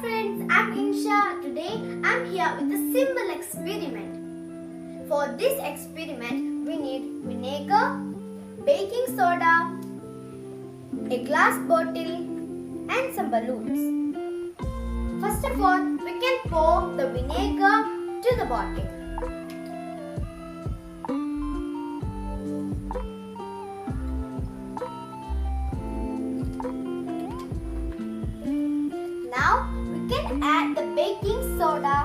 friends, I'm Insha. Today I'm here with a simple experiment. For this experiment, we need vinegar, baking soda, a glass bottle and some balloons. First of all, we can pour the vinegar to the bottle. Now we can add the baking soda.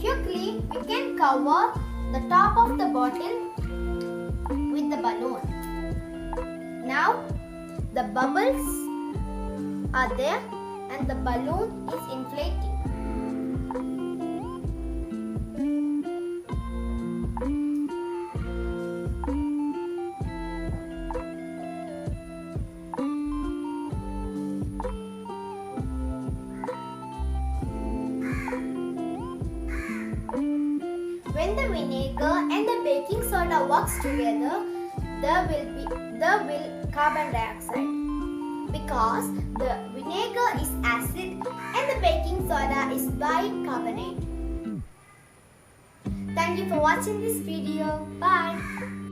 Quickly we can cover the top of the bottle with the balloon. Now the bubbles are there and the balloon is inflating. When the vinegar and the baking soda works together, there will carbon dioxide, because the vinegar is acid and the baking soda is bicarbonate. Thank you for watching this video. Bye.